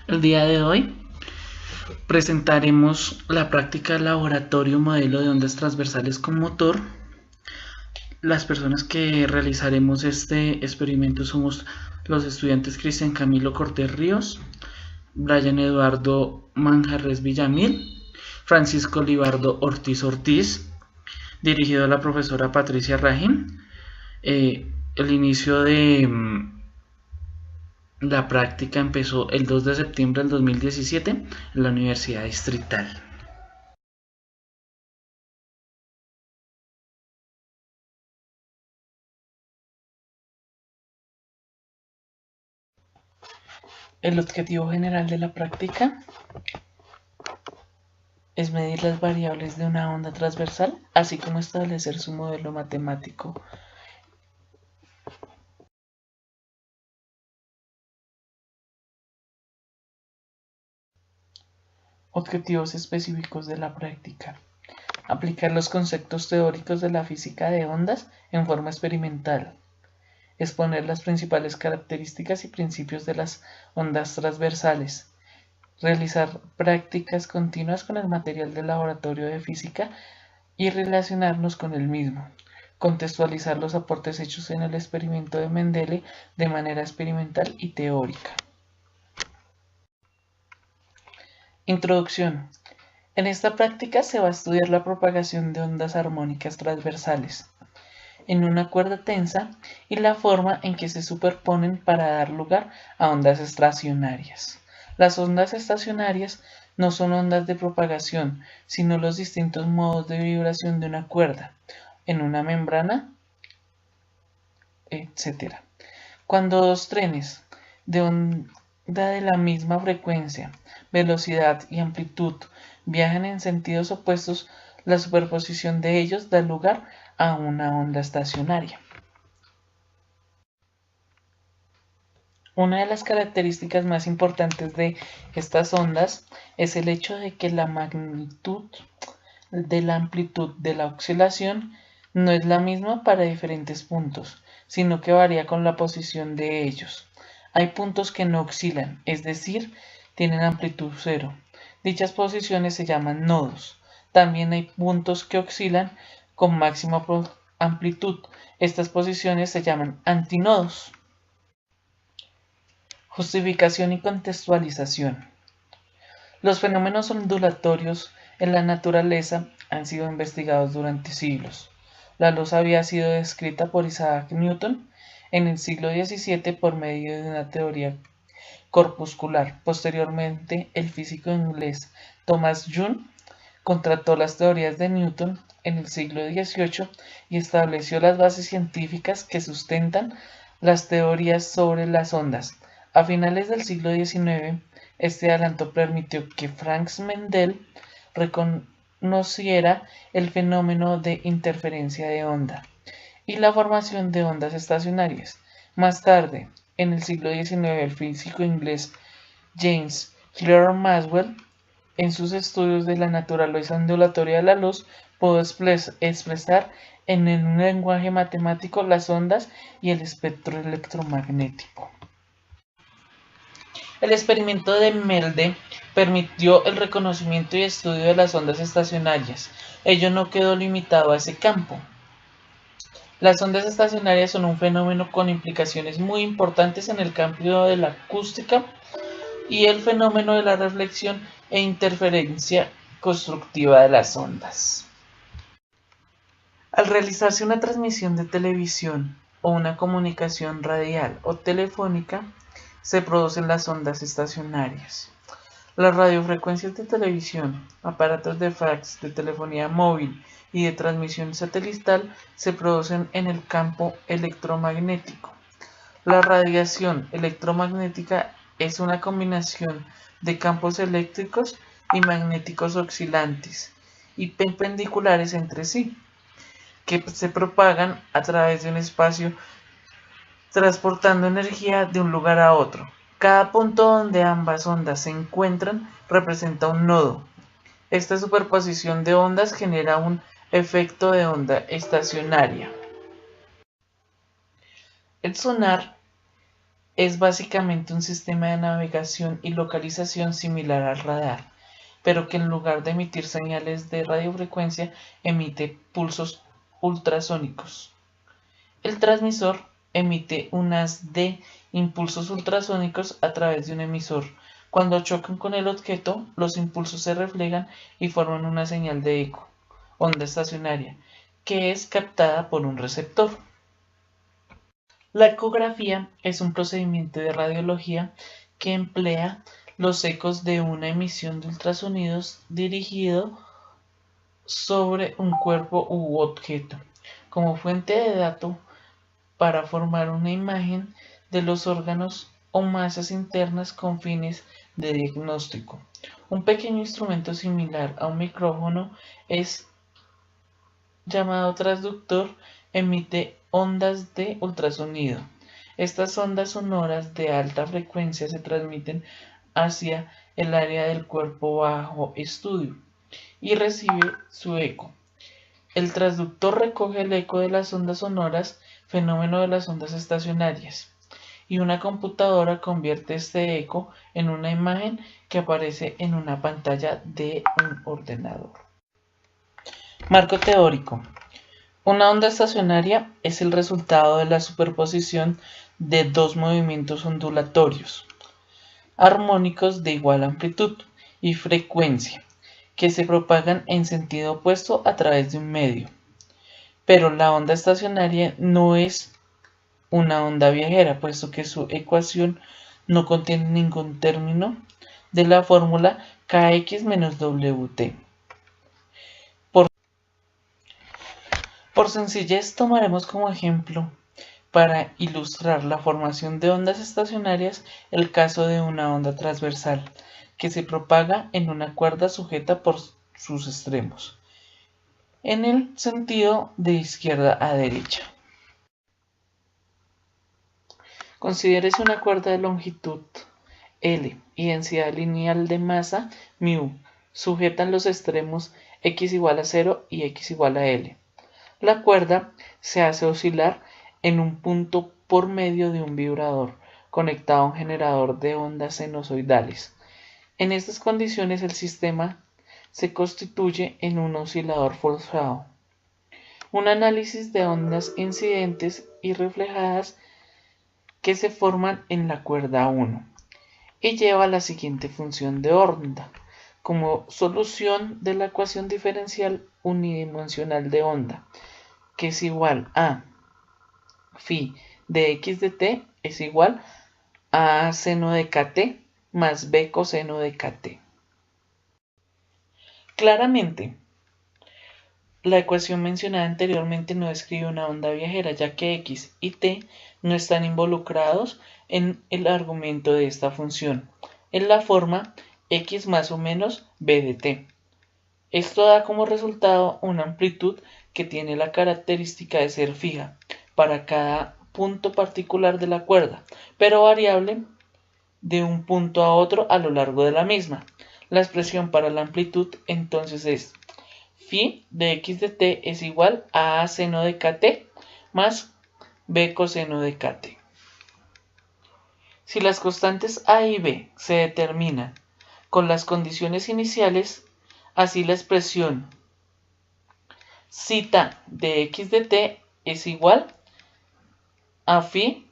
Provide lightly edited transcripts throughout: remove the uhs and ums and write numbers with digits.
El día de hoy presentaremos la práctica laboratorio modelo de ondas transversales con motor. Las personas que realizaremos este experimento somos los estudiantes Cristian Camilo Cortés Ríos, Brian Eduardo Manjarres Villamil, Francisco Libardo Ortiz Ortiz, dirigido a la profesora Patricia Rajin. El inicio de la práctica empezó el 2 de septiembre del 2017 en la Universidad Distrital. El objetivo general de la práctica es medir las variables de una onda transversal, así como establecer su modelo matemático. Objetivos específicos de la práctica: aplicar los conceptos teóricos de la física de ondas en forma experimental, exponer las principales características y principios de las ondas transversales, realizar prácticas continuas con el material del laboratorio de física y relacionarnos con el mismo, contextualizar los aportes hechos en el experimento de Mendele de manera experimental y teórica. Introducción. En esta práctica se va a estudiar la propagación de ondas armónicas transversales en una cuerda tensa y la forma en que se superponen para dar lugar a ondas estacionarias. Las ondas estacionarias no son ondas de propagación, sino los distintos modos de vibración de una cuerda, en una membrana, etc. Cuando dos trenes de onda de la misma frecuencia, velocidad y amplitud viajan en sentidos opuestos, la superposición de ellos da lugar a una onda estacionaria. Una de las características más importantes de estas ondas es el hecho de que la magnitud de la amplitud de la oscilación no es la misma para diferentes puntos, sino que varía con la posición de ellos. Hay puntos que no oscilan, es decir, tienen amplitud cero. Dichas posiciones se llaman nodos. También hay puntos que oscilan con máxima amplitud. Estas posiciones se llaman antinodos. Justificación y contextualización. Los fenómenos ondulatorios en la naturaleza han sido investigados durante siglos. La luz había sido descrita por Isaac Newton en el siglo XVII por medio de una teoría corpuscular. Posteriormente, el físico inglés Thomas Young contrastó las teorías de Newton en el siglo XVIII y estableció las bases científicas que sustentan las teorías sobre las ondas. A finales del siglo XIX, este adelanto permitió que Franz Mendel reconociera el fenómeno de interferencia de onda y la formación de ondas estacionarias. Más tarde, en el siglo XIX, el físico inglés James Clerk Maxwell, en sus estudios de la naturaleza ondulatoria de la luz, pudo expresar en un lenguaje matemático las ondas y el espectro electromagnético. El experimento de Mendel permitió el reconocimiento y estudio de las ondas estacionarias. Ello no quedó limitado a ese campo. Las ondas estacionarias son un fenómeno con implicaciones muy importantes en el campo de la acústica y el fenómeno de la reflexión e interferencia constructiva de las ondas. Al realizarse una transmisión de televisión o una comunicación radial o telefónica, se producen las ondas estacionarias. Las radiofrecuencias de televisión, aparatos de fax, de telefonía móvil y de transmisión satelital se producen en el campo electromagnético. La radiación electromagnética es una combinación de campos eléctricos y magnéticos oscilantes y perpendiculares entre sí, que se propagan a través de un espacio transportando energía de un lugar a otro. Cada punto donde ambas ondas se encuentran representa un nodo. Esta superposición de ondas genera un efecto de onda estacionaria. El sonar Es básicamente un sistema de navegación y localización similar al radar, pero que en lugar de emitir señales de radiofrecuencia emite pulsos ultrasónicos. El transmisor emite unas de impulsos ultrasónicos a través de un emisor. Cuando chocan con el objeto, los impulsos se reflejan y forman una señal de eco, onda estacionaria, que es captada por un receptor. La ecografía es un procedimiento de radiología que emplea los ecos de una emisión de ultrasonidos dirigido sobre un cuerpo u objeto como fuente de datos para formar una imagen de los órganos o masas internas con fines de diagnóstico. Un pequeño instrumento similar a un micrófono es llamado transductor, emite ondas de ultrasonido. Estas ondas sonoras de alta frecuencia se transmiten hacia el área del cuerpo bajo estudio y recibe su eco. El transductor recoge el eco de las ondas sonoras, fenómeno de las ondas estacionarias, y una computadora convierte este eco en una imagen que aparece en una pantalla de un ordenador. Marco teórico. Una onda estacionaria es el resultado de la superposición de dos movimientos ondulatorios, armónicos de igual amplitud y frecuencia, que se propagan en sentido opuesto a través de un medio. Pero la onda estacionaria no es una onda viajera, puesto que su ecuación no contiene ningún término de la fórmula kx-wt. Por sencillez tomaremos como ejemplo para ilustrar la formación de ondas estacionarias el caso de una onda transversal que se propaga en una cuerda sujeta por sus extremos, en el sentido de izquierda a derecha. Considérese una cuerda de longitud L y densidad lineal de masa μ, sujeta en los extremos x igual a 0 y x igual a L. La cuerda se hace oscilar en un punto por medio de un vibrador conectado a un generador de ondas sinusoidales. En estas condiciones el sistema se constituye en un oscilador forzado. Un análisis de ondas incidentes y reflejadas que se forman en la cuerda 1 y lleva a la siguiente función de onda. Como solución de la ecuación diferencial unidimensional de onda, que es igual a phi de x de t es igual a seno de kt más b coseno de kt. Claramente, la ecuación mencionada anteriormente no describe una onda viajera, ya que x y t no están involucrados en el argumento de esta función, en la forma x más o menos b de t. Esto da como resultado una amplitud que tiene la característica de ser fija para cada punto particular de la cuerda, pero variable de un punto a otro a lo largo de la misma. La expresión para la amplitud entonces es phi de x de t es igual a seno de kt más b coseno de kt. Si las constantes a y b se determinan con las condiciones iniciales, así la expresión zeta de x de t es igual a phi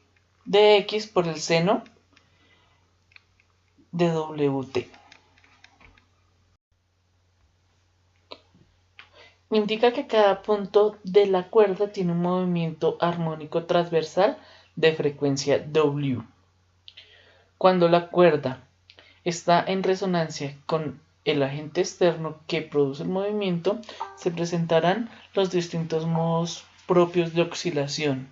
de x por el seno de wt. Indica que cada punto de la cuerda tiene un movimiento armónico transversal de frecuencia W. Cuando la cuerda está en resonancia con el agente externo que produce el movimiento, se presentarán los distintos modos propios de oscilación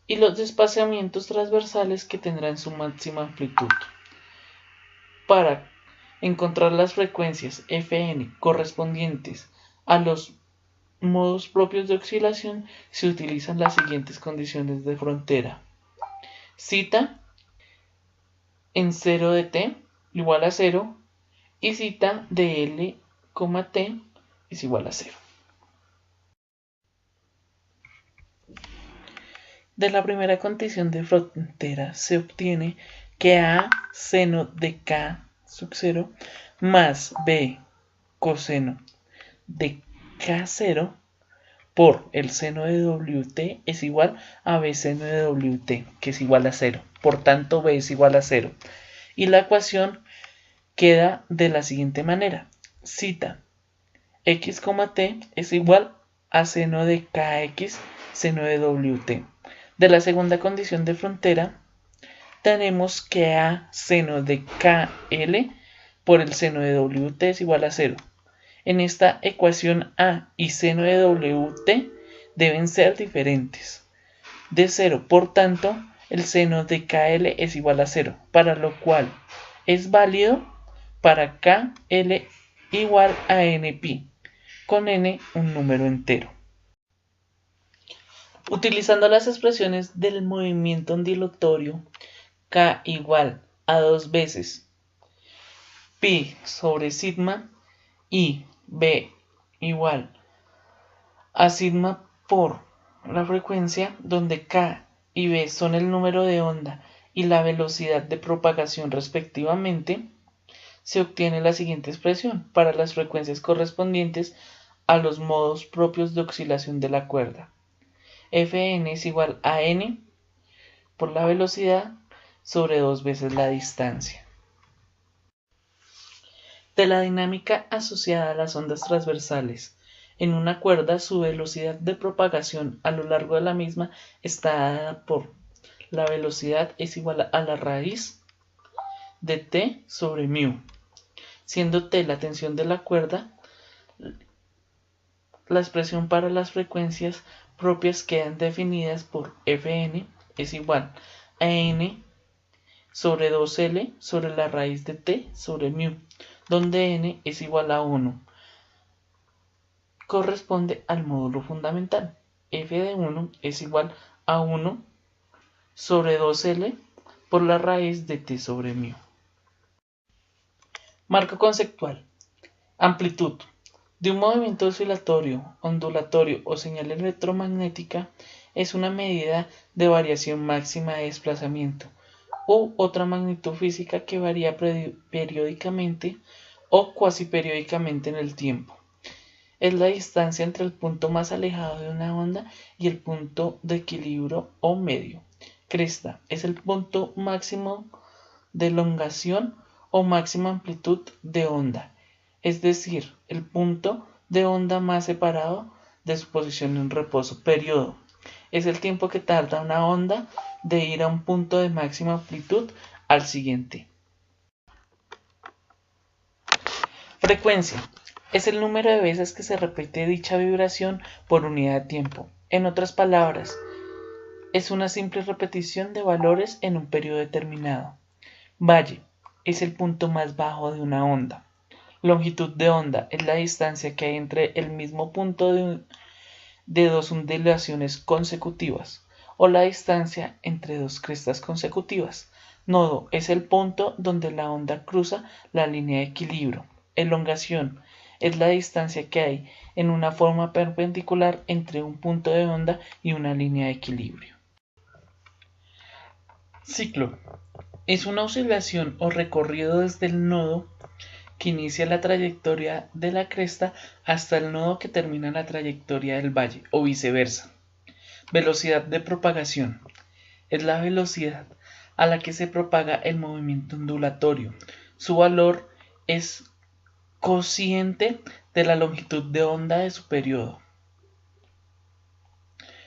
y los desplazamientos transversales que tendrán su máxima amplitud. Para encontrar las frecuencias Fn correspondientes a los modos propios de oscilación se utilizan las siguientes condiciones de frontera. Zeta en 0 de t igual a 0 y zeta de L, t es igual a 0. De la primera condición de frontera se obtiene que A seno de K sub 0 más B coseno de K0 por el seno de WT es igual a B seno de WT, que es igual a 0. Por tanto, B es igual a 0. Y la ecuación queda de la siguiente manera. Cita x, t es igual a seno de kx seno de WT. De la segunda condición de frontera tenemos que A seno de KL por el seno de WT es igual a 0. En esta ecuación A y seno de WT deben ser diferentes de 0. Por tanto, el seno de KL es igual a 0, para lo cual es válido para KL igual a NΠ, con N un número entero. Utilizando las expresiones del movimiento ondulatorio, K igual a 2 veces pi sobre sigma y B igual a sigma por la frecuencia, donde K y B son el número de onda y la velocidad de propagación respectivamente, se obtiene la siguiente expresión para las frecuencias correspondientes a los modos propios de oscilación de la cuerda. Fn es igual a n por la velocidad sobre 2 veces la distancia. De la dinámica asociada a las ondas transversales. En una cuerda, su velocidad de propagación a lo largo de la misma está dada por la velocidad es igual a la raíz de t sobre μ. Siendo t la tensión de la cuerda, la expresión para las frecuencias propias quedan definidas por Fn es igual a n sobre 2L sobre la raíz de t sobre μ, donde n es igual a 1. Corresponde al módulo fundamental. F de 1 es igual a 1 sobre 2L por la raíz de t sobre μ. Marco conceptual. Amplitud. De un movimiento oscilatorio, ondulatorio o señal electromagnética es una medida de variación máxima de desplazamiento u otra magnitud física que varía periódicamente o cuasi periódicamente en el tiempo. Es la distancia entre el punto más alejado de una onda y el punto de equilibrio o medio. Cresta es el punto máximo de elongación o máxima amplitud de onda, es decir, el punto de onda más separado de su posición en reposo. Periodo es el tiempo que tarda una onda de ir a un punto de máxima amplitud al siguiente. Frecuencia es el número de veces que se repite dicha vibración por unidad de tiempo. En otras palabras, es una simple repetición de valores en un periodo determinado. Valle es el punto más bajo de una onda. Longitud de onda es la distancia que hay entre el mismo punto de dos ondulaciones consecutivas, o la distancia entre dos crestas consecutivas. Nodo es el punto donde la onda cruza la línea de equilibrio. Elongación es la distancia que hay en una forma perpendicular entre un punto de onda y una línea de equilibrio. Ciclo es una oscilación o recorrido desde el nodo que inicia la trayectoria de la cresta hasta el nodo que termina la trayectoria del valle, o viceversa. Velocidad de propagación es la velocidad a la que se propaga el movimiento ondulatorio. Su valor es cociente de la longitud de onda de su periodo.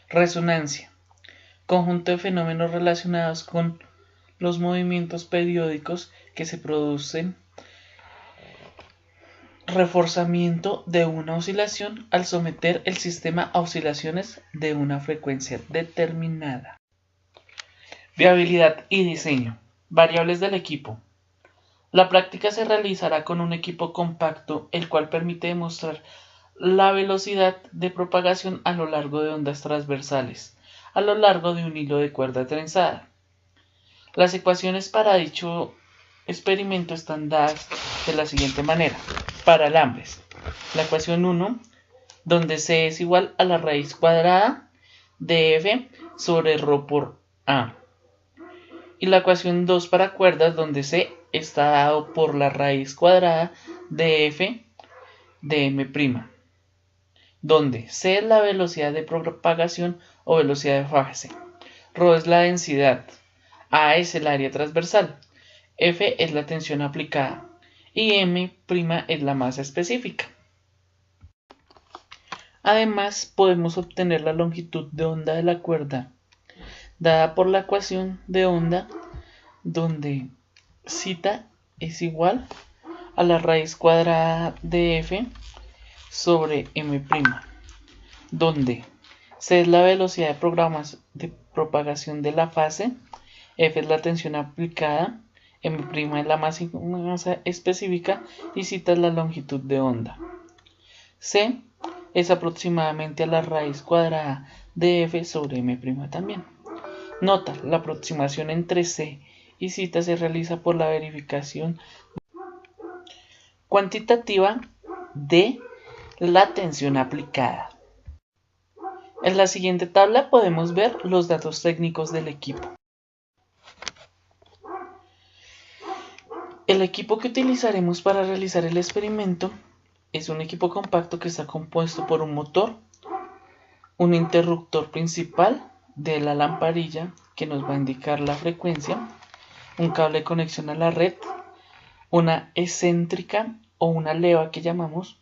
Resonancia, conjunto de fenómenos relacionados con los movimientos periódicos que se producen reforzamiento de una oscilación al someter el sistema a oscilaciones de una frecuencia determinada. Viabilidad y diseño. Variables del equipo. La práctica se realizará con un equipo compacto, el cual permite demostrar la velocidad de propagación a lo largo de ondas transversales, a lo largo de un hilo de cuerda trenzada. Las ecuaciones para dicho experimento están dadas de la siguiente manera. Para alambres, la ecuación 1, donde C es igual a la raíz cuadrada de F sobre ρ por A. Y la ecuación 2 para cuerdas, donde C está dado por la raíz cuadrada de F de M', donde C es la velocidad de propagación o velocidad de fase, ρ es la densidad, A es el área transversal, F es la tensión aplicada y M' es la masa específica. Además, podemos obtener la longitud de onda de la cuerda dada por la ecuación de onda, donde θ es igual a la raíz cuadrada de F sobre M', donde C es la velocidad de propagación de la fase, F es la tensión aplicada, M' es la masa específica y θ es la longitud de onda. C es aproximadamente a la raíz cuadrada de F sobre M' también. Nota, la aproximación entre C y θ se realiza por la verificación cuantitativa de la tensión aplicada. En la siguiente tabla podemos ver los datos técnicos del equipo. El equipo que utilizaremos para realizar el experimento es un equipo compacto que está compuesto por un motor, un interruptor principal de la lamparilla que nos va a indicar la frecuencia, un cable de conexión a la red, una excéntrica o una leva que llamamos,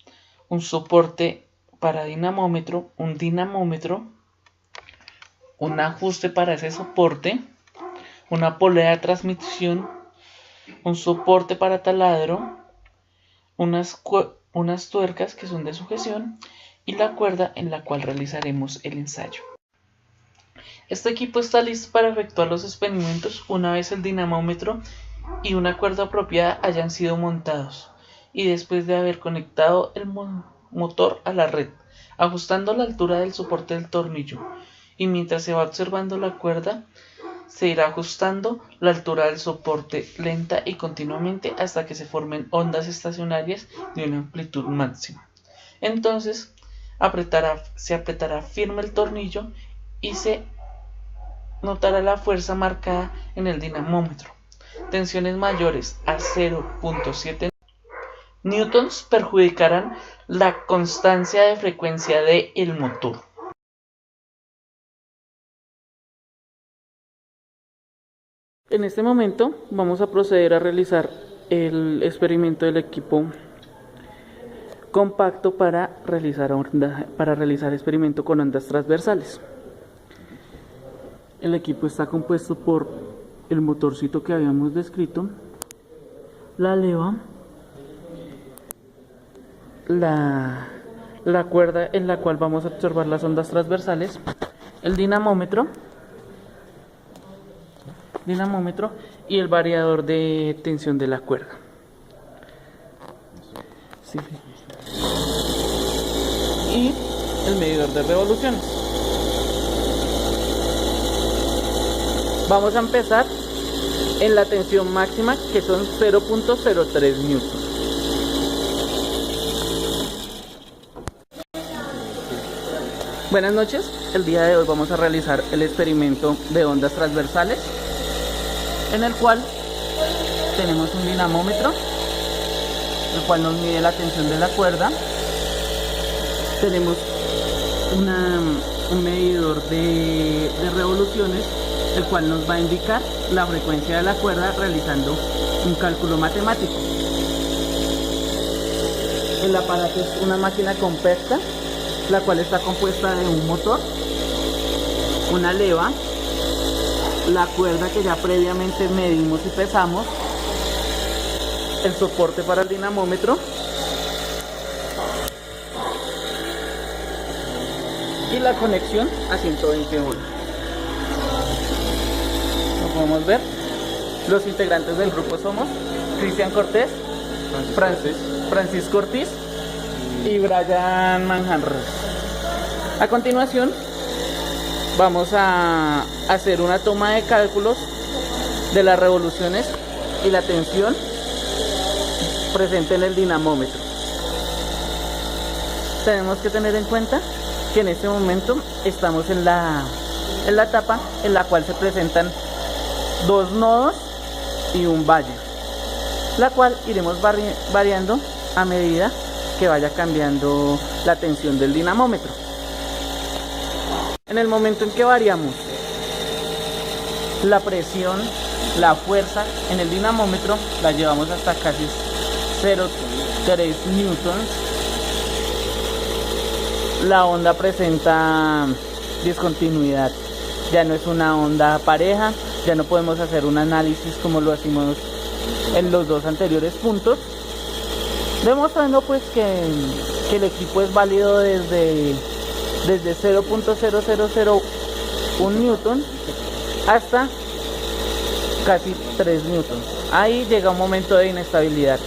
un soporte para dinamómetro, un dinamómetro, un ajuste para ese soporte, una polea de transmisión, un soporte para taladro, unas tuercas que son de sujeción y la cuerda en la cual realizaremos el ensayo. Este equipo está listo para efectuar los experimentos una vez el dinamómetro y una cuerda apropiada hayan sido montados y después de haber conectado el motor a la red, ajustando la altura del soporte del tornillo, y mientras se va observando la cuerda se irá ajustando la altura del soporte lenta y continuamente hasta que se formen ondas estacionarias de una amplitud máxima. Entonces se apretará firme el tornillo y se notará la fuerza marcada en el dinamómetro. Tensiones mayores a 0.7 newtons perjudicarán la constancia de frecuencia del motor. En este momento vamos a proceder a realizar el experimento del equipo compacto para realizar experimento con ondas transversales. El equipo está compuesto por el motorcito que habíamos descrito, la leva, la cuerda en la cual vamos a observar las ondas transversales, el dinamómetro y el variador de tensión de la cuerda. Sí. Y el medidor de revoluciones. Vamos a empezar en la tensión máxima, que son 0.03 newtons. Buenas noches, el día de hoy vamos a realizar el experimento de ondas transversales, en el cual tenemos un dinamómetro, el cual nos mide la tensión de la cuerda. Tenemos un medidor de revoluciones, el cual nos va a indicar la frecuencia de la cuerda realizando un cálculo matemático. El aparato es una máquina compacta, la cual está compuesta de un motor, una leva, la cuerda que ya previamente medimos y pesamos, el soporte para el dinamómetro y la conexión a 120 voltios. Como podemos ver, los integrantes del grupo somos Cristian Cortés, Francisco Ortiz y Brian Manjarres. A continuación vamos a hacer una toma de cálculos de las revoluciones y la tensión presente en el dinamómetro. Tenemos que tener en cuenta que en este momento estamos en Es la etapa en la cual se presentan dos nodos y un valle, la cual iremos variando a medida que vaya cambiando la tensión del dinamómetro. En el momento en que variamos la presión, la fuerza en el dinamómetro, la llevamos hasta casi 0,3 newtons, la onda presenta discontinuidad. Ya no es una onda pareja, ya no podemos hacer un análisis como lo hicimos en los dos anteriores puntos, demostrando pues que el equipo es válido desde 0.0001 newton hasta casi 3 newtons. Ahí llega un momento de inestabilidad.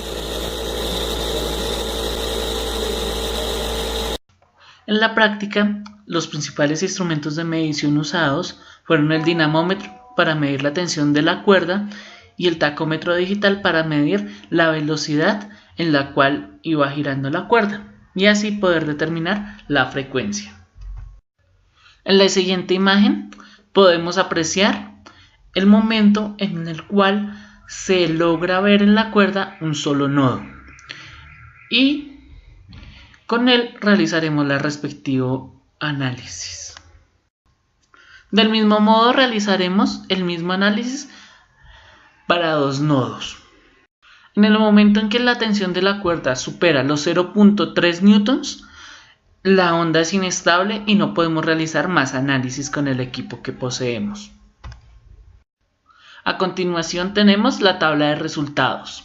En la práctica, los principales instrumentos de medición usados fueron el dinamómetro para medir la tensión de la cuerda y el tacómetro digital para medir la velocidad en la cual iba girando la cuerda y así poder determinar la frecuencia. En la siguiente imagen podemos apreciar el momento en el cual se logra ver en la cuerda un solo nodo y con él realizaremos el respectivo análisis. Del mismo modo realizaremos el mismo análisis para dos nodos. En el momento en que la tensión de la cuerda supera los 0.3 newtons, la onda es inestable y no podemos realizar más análisis con el equipo que poseemos. A continuación tenemos la tabla de resultados.